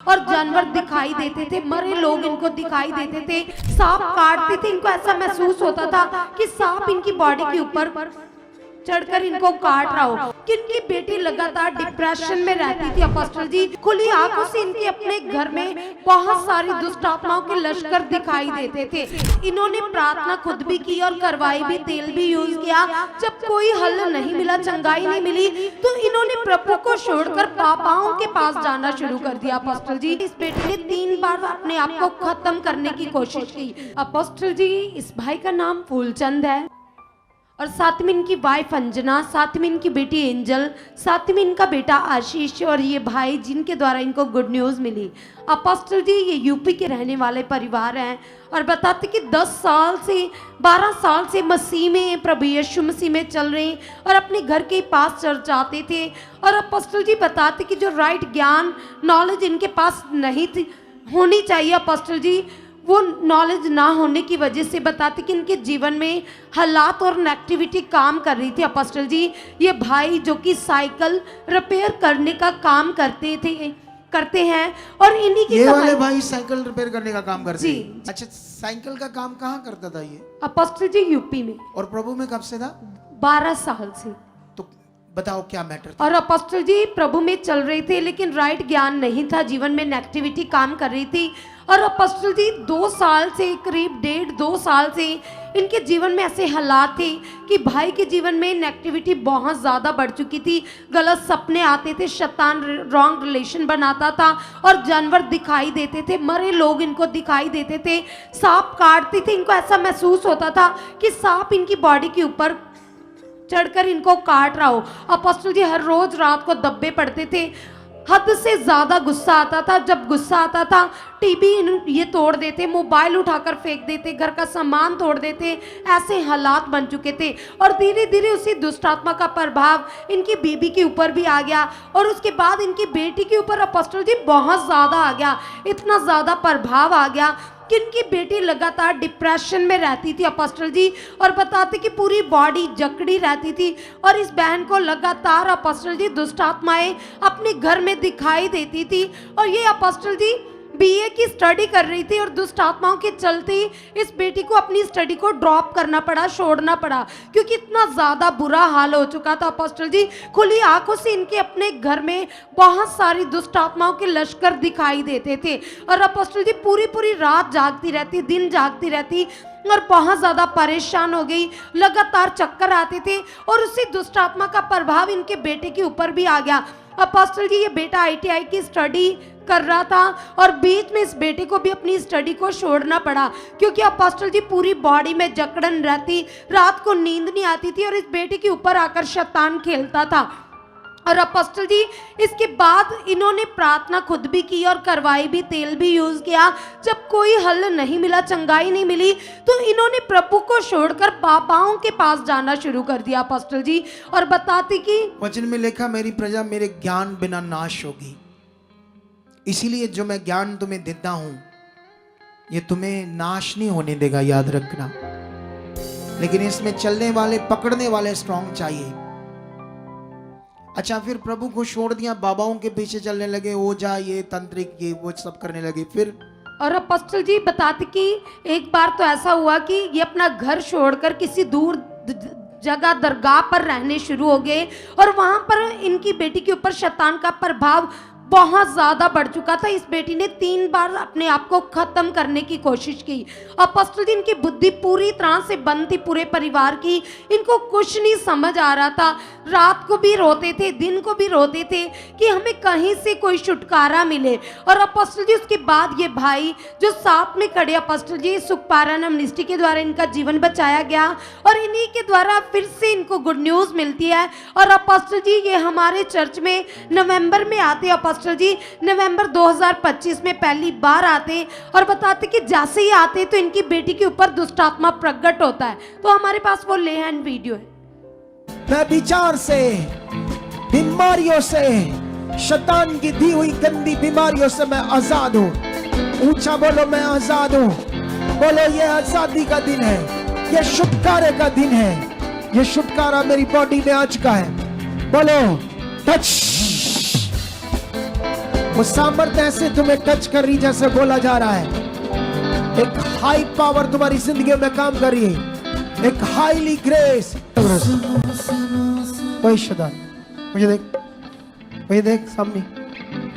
और जानवर दिखाई देते थे, मरे लोग इनको दिखाई देते थे, सांप काटते थे, इनको ऐसा महसूस होता था कि सांप इनकी बॉडी के ऊपर चढ़कर इनको काट रहा हो। कि इनकी बेटी लगातार डिप्रेशन में रहती थी। अपोस्टल जी खुली आंखों से इनके अपने घर में बहुत सारी दुष्ट आत्माओं के लश्कर दिखाई देते थे। इन्होंने प्रार्थना खुद भी की और करवाई भी, तेल भी यूज किया। जब कोई हल नहीं मिला, चंगाई नहीं मिली, तो इन्होंने प्रभु को छोड़कर पापाओं के पास जाना शुरू कर दिया। अपोस्टल जी इस बेटी ने 3 बार अपने आप को खत्म करने की कोशिश की। अपोस्टल जी इस भाई का नाम फूलचंद है और साथ में इनकी वाइफ अंजना, साथ में इनकी बेटी एंजल, साथ में इनका बेटा आशीष और ये भाई जिनके द्वारा इनको गुड न्यूज़ मिली। अपोस्टल जी ये यूपी के रहने वाले परिवार हैं और बताते कि 10 साल से 12 साल से मसीह में, प्रभु यीशु मसीह में चल रहे और अपने घर के पास चल जाते थे। और अपोस्टल जी बताते कि जो राइट ज्ञान नॉलेज इनके पास नहीं थी, होनी चाहिए अपोस्टल जी, वो नॉलेज ना होने की वजह से बताते कि इनके जीवन में हालात और नेगेटिविटी काम कर रही थी। अपोस्टल जी ये भाई जो कि साइकिल रिपेयर करने का काम करते हैं और इन्हीं की ये वाले भाई साइकिल रिपेयर करने का काम करते जी। हैं। अच्छा, साइकिल का काम कहाँ करता था ये? अपोस्टल जी यूपी में। और प्रभु में कब से था? 12 साल से। तो बताओ क्या मैटर था? और अपोस्टल जी प्रभु में चल रहे थे लेकिन राइट ज्ञान नहीं था, जीवन में नेगेटिविटी काम कर रही थी। और अपोस्टल जी 2 साल से, करीब 1.5-2 साल से इनके जीवन में ऐसे हालात थे कि भाई के जीवन में नेगेटिविटी बहुत ज़्यादा बढ़ चुकी थी। गलत सपने आते थे, शैतान रॉन्ग रिलेशन बनाता था और जानवर दिखाई देते थे, मरे लोग इनको दिखाई देते थे, सांप काटते थे, इनको ऐसा महसूस होता था कि सांप इनकी बॉडी के ऊपर चढ़कर इनको काट रहा हो। अपोस्टल जी हर रोज रात को दब्बे पड़ते थे, हद से ज्यादा गुस्सा आता था। जब गुस्सा आता था टीवी ये तोड़ देते, मोबाइल उठाकर फेंक देते, घर का सामान तोड़ देते, ऐसे हालात बन चुके थे। और धीरे धीरे उसी दुष्ट आत्मा का प्रभाव इनकी बीबी के ऊपर भी आ गया और उसके बाद इनकी बेटी के ऊपर अपोस्टल जी बहुत ज्यादा आ गया, इतना ज्यादा प्रभाव आ गया कि इनकी बेटी लगातार डिप्रेशन में रहती थी अपोस्टल जी। और बताते कि पूरी बॉडी जकड़ी रहती थी और इस बहन को लगातार अपोस्टल जी दुष्ट आत्माएं अपने घर में दिखाई देती थी। और ये अपोस्टल जी बीए की स्टडी कर रही थी और दुष्ट आत्माओं के चलते इस बेटी को अपनी स्टडी को ड्रॉप करना पड़ा, छोड़ना पड़ा, क्योंकि इतना ज़्यादा बुरा हाल हो चुका था। अपोस्टल जी खुली आंखों से इनके अपने घर में बहुत सारी दुष्ट आत्माओं के लश्कर दिखाई देते थे। और अपोस्टल जी पूरी रात जागती रहती, दिन जागती रहती और बहुत ज़्यादा परेशान हो गई, लगातार चक्कर आते थे और उसी दुष्ट आत्मा का प्रभाव इनके बेटे के ऊपर भी आ गया। अपोस्टल जी ये बेटा ITI की स्टडी कर रहा था और बीच में इस बेटे को भी अपनी स्टडी को छोड़ना पड़ा, क्योंकि अपोस्टल जी पूरी बॉडी में जकड़न रहती, रात को नींद नहीं आती थी और इस बेटे के ऊपर आकर शैतान खेलता था। और अपोस्टल जी इसके बाद इन्होंने प्रार्थना खुद भी की और करवाई भी, तेल भी यूज किया। जब कोई हल नहीं मिला, चंगाई नहीं मिली, तो इन्होंने प्रभु को छोड़कर पापाओं के पास जाना शुरू कर दिया अपोस्टल जी। और बताती कि वचन में लिखा, मेरी प्रजा मेरे ज्ञान बिना नाश होगी। इसीलिए जो मैं ज्ञान तुम्हें देता हूं ये तुम्हें नाश नहीं होने देगा, याद रखना। लेकिन इसमें चलने वाले, पकड़ने वाले स्ट्रांग चाहिए। अच्छा, फिर प्रभु को छोड़ दिया, बाबाओं के पीछे चलने लगे, ओझा ये तंत्रिक ये वो सब करने लगे। फिर और अपोस्टल जी बताते कि एक बार तो ऐसा हुआ कि ये अपना घर छोड़कर किसी दूर जगह दरगाह पर रहने शुरू हो गए और वहां पर इनकी बेटी के ऊपर शैतान का प्रभाव बहुत ज़्यादा बढ़ चुका था। इस बेटी ने 3 बार अपने आप को ख़त्म करने की कोशिश की। अपोस्टल जी इनकी बुद्धि पूरी तरह से बंद थी, पूरे परिवार की, इनको कुछ नहीं समझ आ रहा था। रात को भी रोते थे, दिन को भी रोते थे कि हमें कहीं से कोई छुटकारा मिले। और अपोस्टल जी उसके बाद ये भाई जो साथ में खड़े, अपोस्टल जी सुखपारण मिनिस्ट्री के द्वारा इनका जीवन बचाया गया और इन्हीं के द्वारा फिर से इनको गुड न्यूज़ मिलती है। और अपोस्टल जी ये हमारे चर्च में नवंबर में आते, अपोस्टल जी नवंबर 2025 में पहली बार आते और बताते कि जैसे ही आते तो इनकी बेटी के ऊपर दुष्ट आत्मा प्रकट होता है। तो हमारे पास वो ले हैंड वीडियो है। मैं विचार से, बीमारियों से, शैतान की दी हुई गंदी बीमारियों से मैं आजाद हूं। ऊंचा बोलो, मैं आजाद हूं। बोलो, ये आजादी का दिन है, ये छुटकारे का दिन है, ये छुटकारा मेरी बॉडी में आ चुका है। बोलो, टच। वो सामर्थ्य ऐसे तुम्हें टच कर रही जैसे बोला जा रहा है। एक हाई पावर तुम्हारी जिंदगी में काम कर रही है, एक हाईली ग्रेस। वही शैतान, मुझे देख सामने,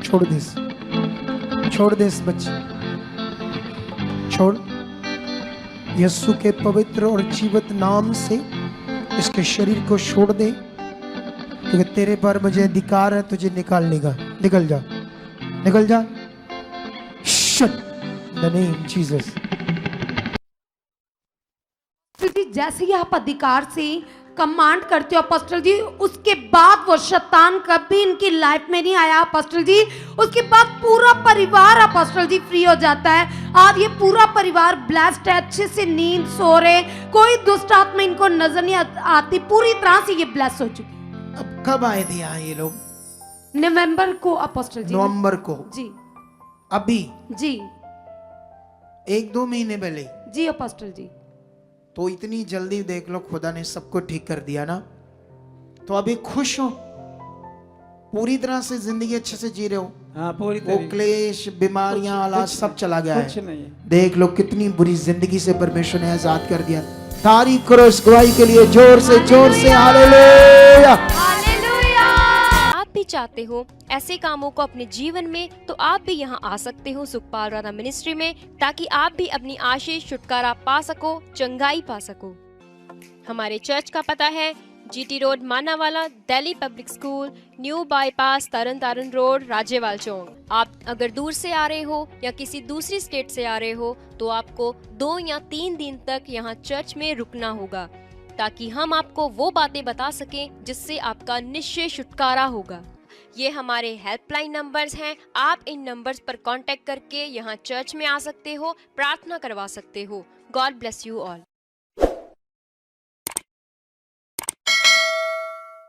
छोड़ दे इस बच्चे, छोड़। यीशु के पवित्र और जीवित नाम से इसके शरीर को छोड़ दे, क्योंकि तेरे पर मुझे अधिकार है तुझे निकालने का। निकल जा। Shut the name Jesus. जी जैसे ही आप अधिकार से कमांड करते हो अपोस्टल जी, उसके बाद वो शैतान कभी इनकी लाइफ में नहीं आया अपोस्टल जी। उसके बाद पूरा परिवार अपोस्टल जी फ्री हो जाता है। आज ये पूरा परिवार ब्लेस्ड है, अच्छे से नींद सो रहे, कोई दुष्ट आत्मा इनको नजर नहीं आती, पूरी तरह से ये ब्लेस हो चुकी। अब कब आए थे यहाँ ये लोग? नवंबर को अपोस्टल जी। नवंबर को? जी अभी जी 1-2 महीने पहले। जी अपोस्टल जी। तो इतनी जल्दी देख लो खुदा ने सबको ठीक कर दिया ना, तो अभी खुश हो, पूरी तरह से जिंदगी अच्छे से जी रहे हो। हाँ, पूरी वो तरीके क्लेश, बीमारियां, हालात सब चला गया कुछ है। नहीं है। देख लो कितनी बुरी जिंदगी से परमेश्वर ने आजाद कर दिया। तारीफ करो इस गवाही के लिए जोर से हालेलुया। आप भी चाहते हो ऐसे कामों को अपने जीवन में, तो आप भी यहाँ आ सकते हो सुखपाल राणा मिनिस्ट्री में, ताकि आप भी अपनी आशीष छुटकारा पा सको, चंगाई पा सको। हमारे चर्च का पता है GT road Manawala, Delhi public school, new bypass, Tarn Taran road, Rajewal chowk. आप अगर दूर से आ रहे हो या किसी दूसरी स्टेट से आ रहे हो, तो आपको 2 या 3 दिन तक यहाँ चर्च में रुकना होगा, ताकि हम आपको वो बातें बता सकें जिससे आपका निश्चय छुटकारा होगा। ये हमारे हेल्पलाइन नंबर्स हैं। आप इन नंबर्स पर कांटेक्ट करके यहाँ चर्च में आ सकते हो, प्रार्थना करवा सकते हो। God bless you all.